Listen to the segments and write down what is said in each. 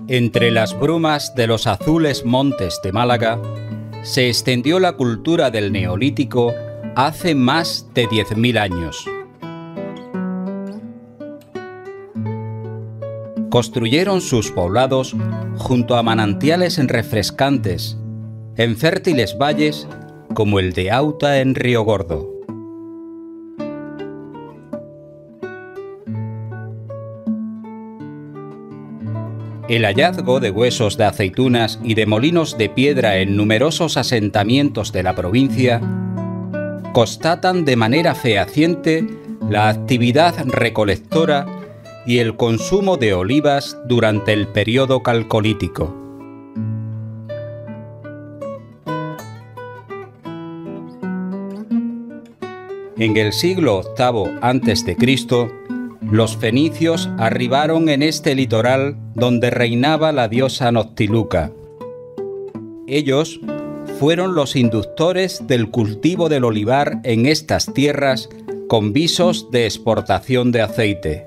Entre las brumas de los azules montes de Málaga se extendió la cultura del Neolítico hace más de 10.000 años. Construyeron sus poblados junto a manantiales refrescantes, en fértiles valles como el de Auta en Río Gordo. El hallazgo de huesos de aceitunas y de molinos de piedra en numerosos asentamientos de la provincia constatan de manera fehaciente la actividad recolectora y el consumo de olivas durante el periodo calcolítico. En el siglo VIII a.C., los fenicios arribaron en este litoral donde reinaba la diosa Noctiluca. Ellos fueron los inductores del cultivo del olivar en estas tierras con visos de exportación de aceite.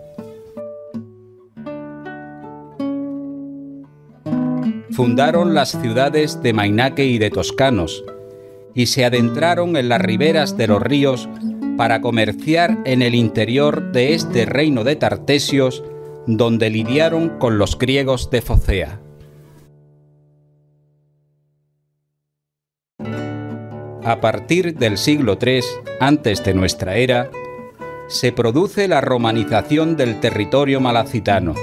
Fundaron las ciudades de Mainaque y de Toscanos y se adentraron en las riberas de los ríos para comerciar en el interior de este reino de Tartesios, donde lidiaron con los griegos de Focea. A partir del siglo III antes de nuestra era, se produce la romanización del territorio malacitano,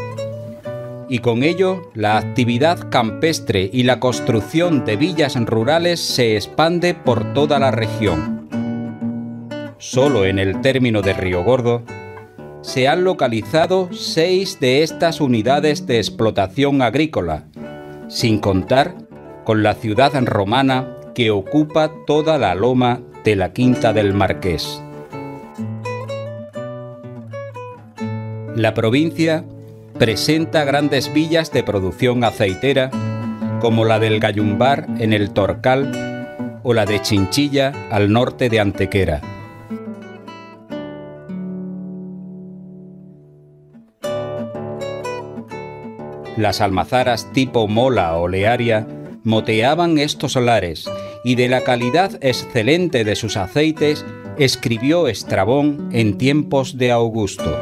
y con ello la actividad campestre y la construcción de villas rurales se expande por toda la región. Solo en el término de Río Gordo se han localizado 6 de estas unidades de explotación agrícola, sin contar con la ciudad romana que ocupa toda la loma de la Quinta del Marqués. La provincia presenta grandes villas de producción aceitera, como la del Gallumbar en el Torcal o la de Chinchilla al norte de Antequera. Las almazaras tipo mola o olearia moteaban estos solares y de la calidad excelente de sus aceites escribió Estrabón en tiempos de Augusto.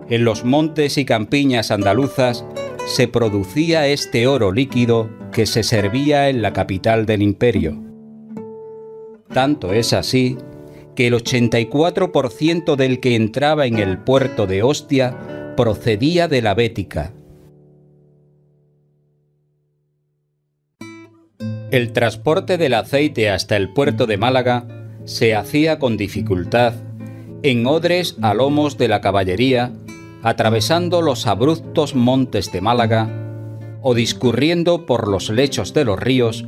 En los montes y campiñas andaluzas se producía este oro líquido que se servía en la capital del imperio. Tanto es así que el 84% del que entraba en el puerto de Ostia procedía de la Bética. El transporte del aceite hasta el puerto de Málaga se hacía con dificultad, en odres a lomos de la caballería, atravesando los abruptos montes de Málaga o discurriendo por los lechos de los ríos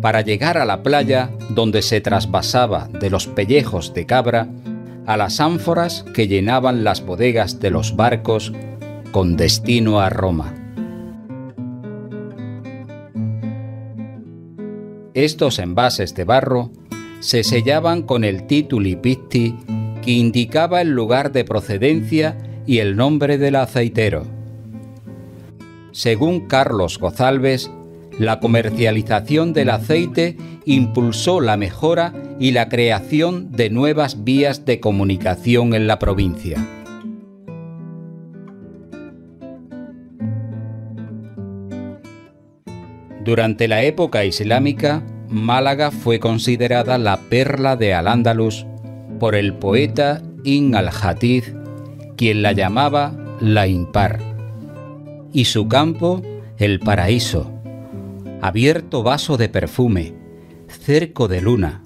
para llegar a la playa donde se trasvasaba de los pellejos de cabra a las ánforas que llenaban las bodegas de los barcos con destino a Roma. Estos envases de barro se sellaban con el tituli picti que indicaba el lugar de procedencia y el nombre del aceitero. Según Carlos Gozalves, la comercialización del aceite impulsó la mejora y la creación de nuevas vías de comunicación en la provincia. Durante la época islámica, Málaga fue considerada la perla de Al-Ándalus por el poeta Ibn al-Hatiz, quien la llamaba la impar, y su campo el paraíso, abierto vaso de perfume, cerco de luna.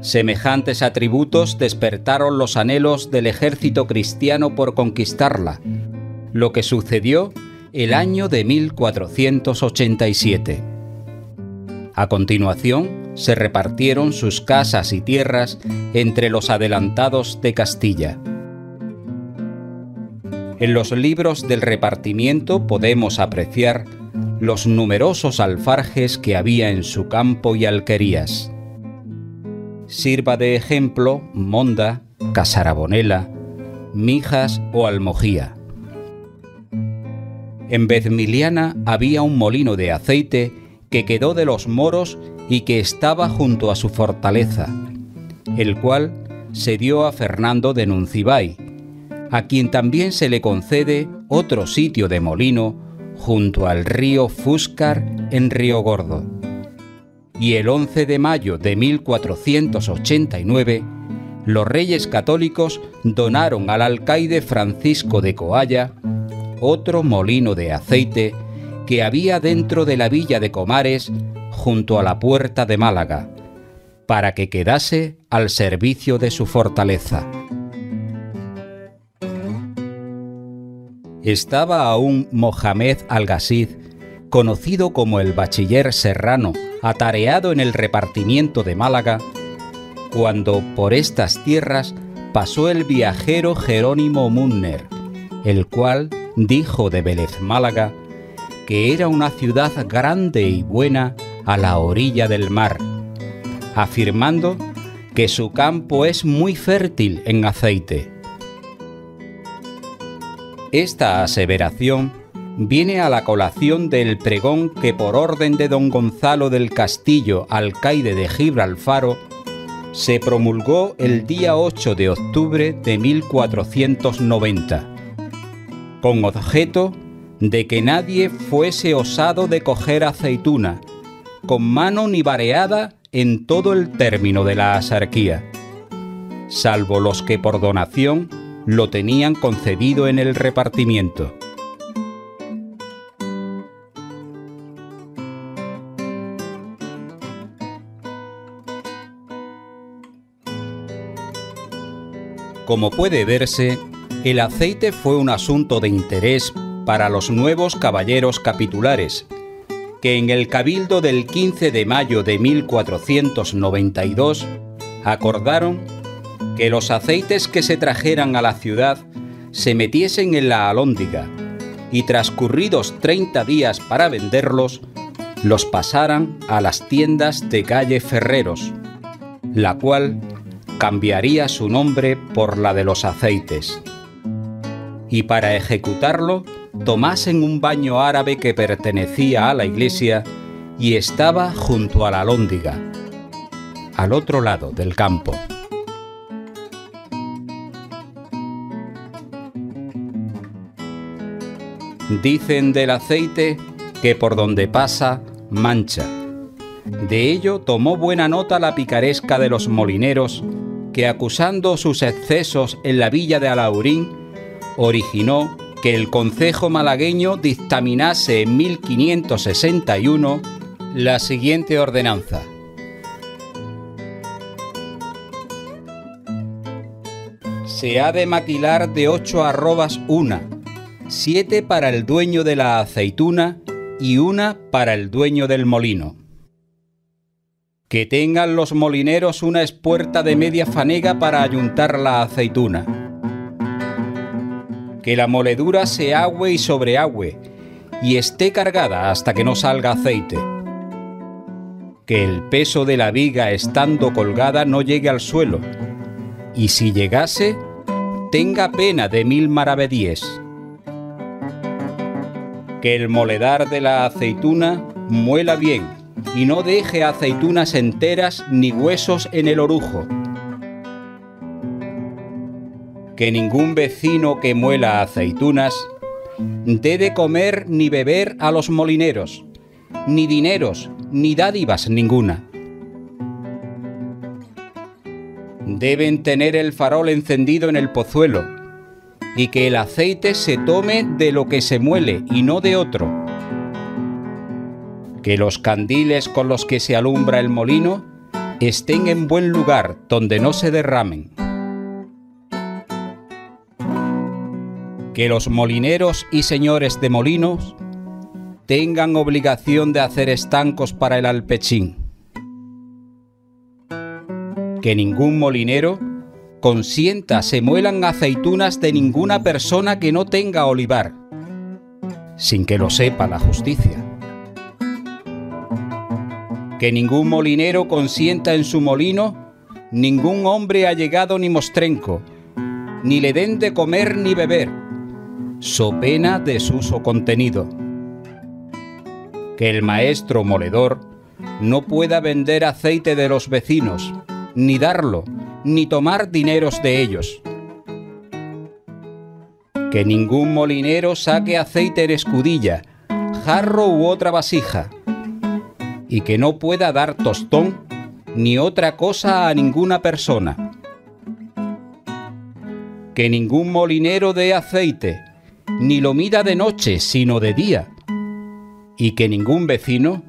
Semejantes atributos despertaron los anhelos del ejército cristiano por conquistarla, lo que sucedió el año de 1487. A continuación, se repartieron sus casas y tierras entre los adelantados de Castilla. En los libros del repartimiento podemos apreciar los numerosos alfarjes que había en su campo y alquerías. Sirva de ejemplo Monda, Casarabonela, Mijas o Almojía. En Vezmiliana había un molino de aceite que quedó de los moros y que estaba junto a su fortaleza, el cual se dio a Fernando de Nuncibay, a quien también se le concede otro sitio de molino junto al río Fúscar en Río Gordo. Y el 11 de mayo de 1489, los Reyes Católicos donaron al alcaide Francisco de Coalla otro molino de aceite que había dentro de la villa de Comares junto a la puerta de Málaga, para que quedase al servicio de su fortaleza. Estaba aún Mohamed Al-Ghasid, conocido como el bachiller serrano, atareado en el repartimiento de Málaga, cuando por estas tierras pasó el viajero Jerónimo Munner, el cual dijo de Vélez Málaga que era una ciudad grande y buena a la orilla del mar, afirmando que su campo es muy fértil en aceite. Esta aseveración viene a la colación del pregón que por orden de don Gonzalo del Castillo, alcaide de Gibralfaro, se promulgó el día 8 de octubre de 1490, con objeto de que nadie fuese osado de coger aceituna, con mano ni vareada en todo el término de la asarquía, salvo los que por donación lo tenían concedido en el repartimiento. Como puede verse, el aceite fue un asunto de interés para los nuevos caballeros capitulares, que en el cabildo del 15 de mayo de 1492 acordaron que los aceites que se trajeran a la ciudad se metiesen en la alhóndiga y transcurridos 30 días para venderlos, los pasaran a las tiendas de calle Ferreros, la cual cambiaría su nombre por la de los aceites. Y para ejecutarlo, tomasen un baño árabe que pertenecía a la iglesia y estaba junto a la alhóndiga, al otro lado del campo. Dicen del aceite que por donde pasa, mancha. De ello tomó buena nota la picaresca de los molineros, que acusando sus excesos en la villa de Alhaurín, originó que el concejo malagueño dictaminase en 1561 la siguiente ordenanza. Se ha de maquilar de 8 arrobas una, 7 para el dueño de la aceituna y 1 para el dueño del molino. Que tengan los molineros una espuerta de media fanega para ayuntar la aceituna. Que la moledura se agüe y sobreagüe y esté cargada hasta que no salga aceite. Que el peso de la viga estando colgada no llegue al suelo, y si llegase, tenga pena de 1000 maravedíes. Que el moledar de la aceituna muela bien y no deje aceitunas enteras ni huesos en el orujo. Que ningún vecino que muela aceitunas dé de comer ni beber a los molineros, ni dineros, ni dádivas ninguna. Deben tener el farol encendido en el pozuelo, y que el aceite se tome de lo que se muele y no de otro. Que los candiles con los que se alumbra el molino estén en buen lugar donde no se derramen. Que los molineros y señores de molinos tengan obligación de hacer estancos para el alpechín. Que ningún molinero consienta se muelan aceitunas de ninguna persona que no tenga olivar, sin que lo sepa la justicia. Que ningún molinero consienta en su molino ningún hombre allegado ni mostrenco, ni le den de comer ni beber, so pena desuso contenido. Que el maestro moledor no pueda vender aceite de los vecinos, ni darlo, ni tomar dineros de ellos. Que ningún molinero saque aceite en escudilla, jarro u otra vasija, y que no pueda dar tostón ni otra cosa a ninguna persona. Que ningún molinero dé aceite, ni lo mida de noche, sino de día, y que ningún vecino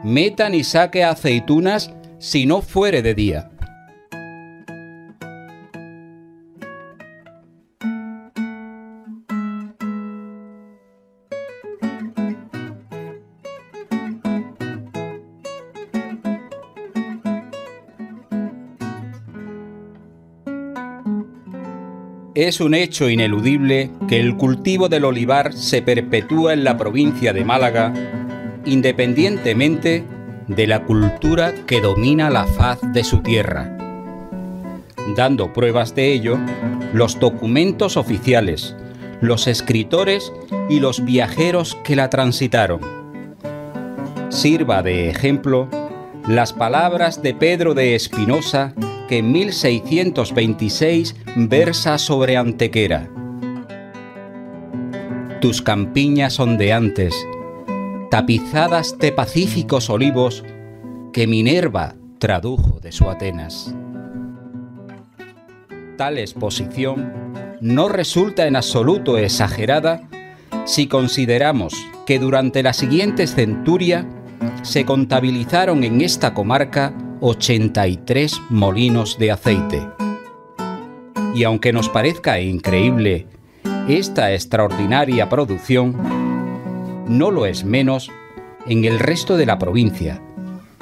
meta ni saque aceitunas si no fuere de día. Es un hecho ineludible que el cultivo del olivar se perpetúa en la provincia de Málaga, independientemente de la cultura que domina la faz de su tierra. Dando pruebas de ello, los documentos oficiales, los escritores y los viajeros que la transitaron. Sirva de ejemplo las palabras de Pedro de Espinosa, que en 1626 versa sobre Antequera. Tus campiñas ondeantes, tapizadas de pacíficos olivos, que Minerva tradujo de su Atenas. Tal exposición no resulta en absoluto exagerada si consideramos que durante la siguiente centuria se contabilizaron en esta comarca 83 molinos de aceite. Y aunque nos parezca increíble esta extraordinaria producción, no lo es menos en el resto de la provincia,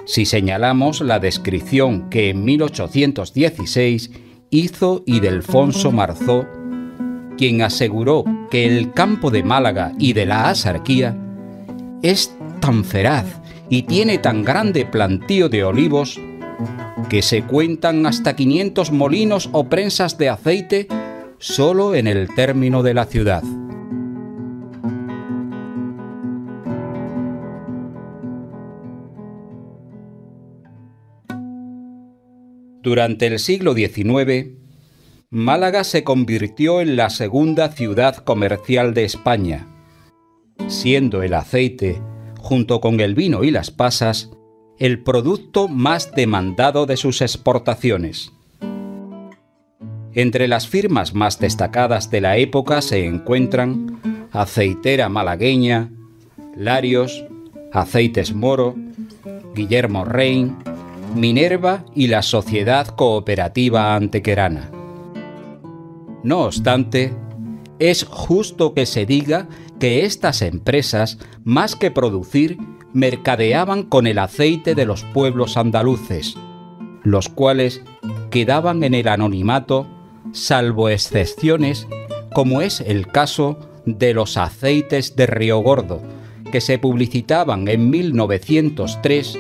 si señalamos la descripción que en 1816 hizo Ildefonso Marzó, quien aseguró que el campo de Málaga y de la Axarquía es tan feraz y tiene tan grande plantío de olivos que se cuentan hasta 500 molinos o prensas de aceite solo en el término de la ciudad. Durante el siglo XIX, Málaga se convirtió en la segunda ciudad comercial de España, siendo el aceite, junto con el vino y las pasas, el producto más demandado de sus exportaciones. Entre las firmas más destacadas de la época se encuentran Aceitera Malagueña, Larios, Aceites Moro, Guillermo Rein, Minerva y la Sociedad Cooperativa Antequerana. No obstante, es justo que se diga que estas empresas, más que producir, mercadeaban con el aceite de los pueblos andaluces, los cuales quedaban en el anonimato, salvo excepciones, como es el caso de los aceites de Río Gordo, que se publicitaban en 1903,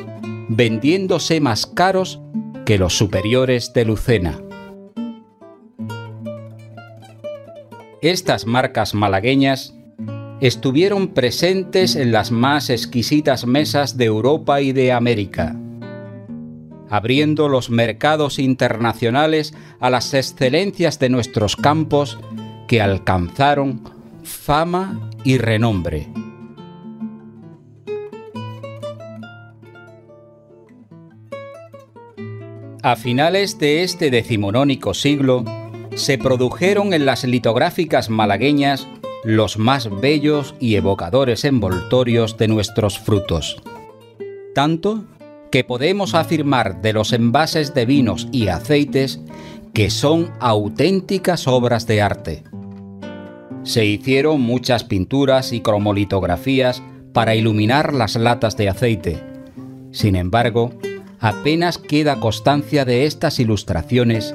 vendiéndose más caros que los superiores de Lucena. Estas marcas malagueñas estuvieron presentes en las más exquisitas mesas de Europa y de América, abriendo los mercados internacionales a las excelencias de nuestros campos que alcanzaron fama y renombre. A finales de este decimonónico siglo, se produjeron en las litográficas malagueñas los más bellos y evocadores envoltorios de nuestros frutos. Tanto que podemos afirmar de los envases de vinos y aceites que son auténticas obras de arte. Se hicieron muchas pinturas y cromolitografías para iluminar las latas de aceite. Sin embargo, apenas queda constancia de estas ilustraciones,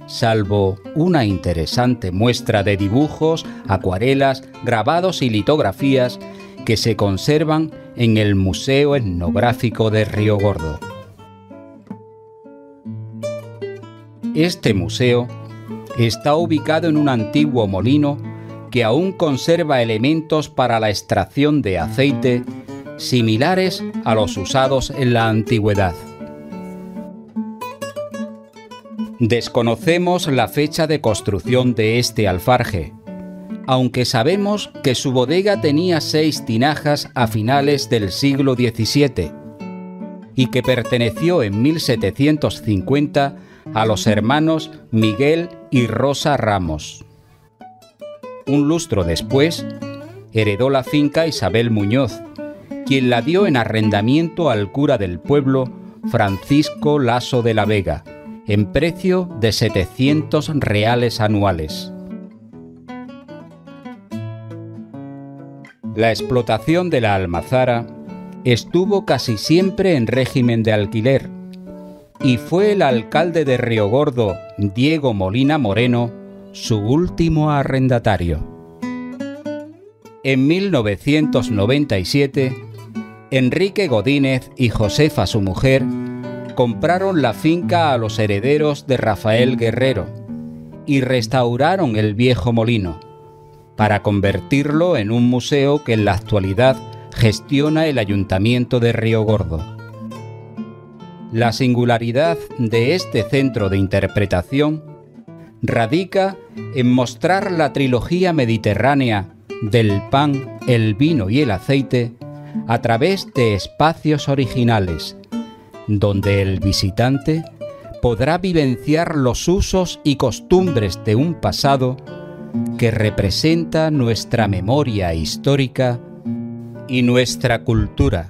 salvo una interesante muestra de dibujos, acuarelas, grabados y litografías que se conservan en el Museo Etnográfico de Río Gordo. Este museo está ubicado en un antiguo molino que aún conserva elementos para la extracción de aceite similares a los usados en la antigüedad. Desconocemos la fecha de construcción de este alfarje, aunque sabemos que su bodega tenía 6 tinajas a finales del siglo XVII y que perteneció en 1750 a los hermanos Miguel y Rosa Ramos. Un lustro después, heredó la finca Isabel Muñoz, quien la dio en arrendamiento al cura del pueblo, Francisco Laso de la Vega, en precio de 700 reales anuales. La explotación de la almazara estuvo casi siempre en régimen de alquiler, y fue el alcalde de Riogordo, Diego Molina Moreno, su último arrendatario. En 1997, Enrique Godínez y Josefa, su mujer, compraron la finca a los herederos de Rafael Guerrero y restauraron el viejo molino para convertirlo en un museo que en la actualidad gestiona el Ayuntamiento de Riogordo. La singularidad de este centro de interpretación radica en mostrar la trilogía mediterránea del pan, el vino y el aceite a través de espacios originales, donde el visitante podrá vivenciar los usos y costumbres de un pasado que representa nuestra memoria histórica y nuestra cultura.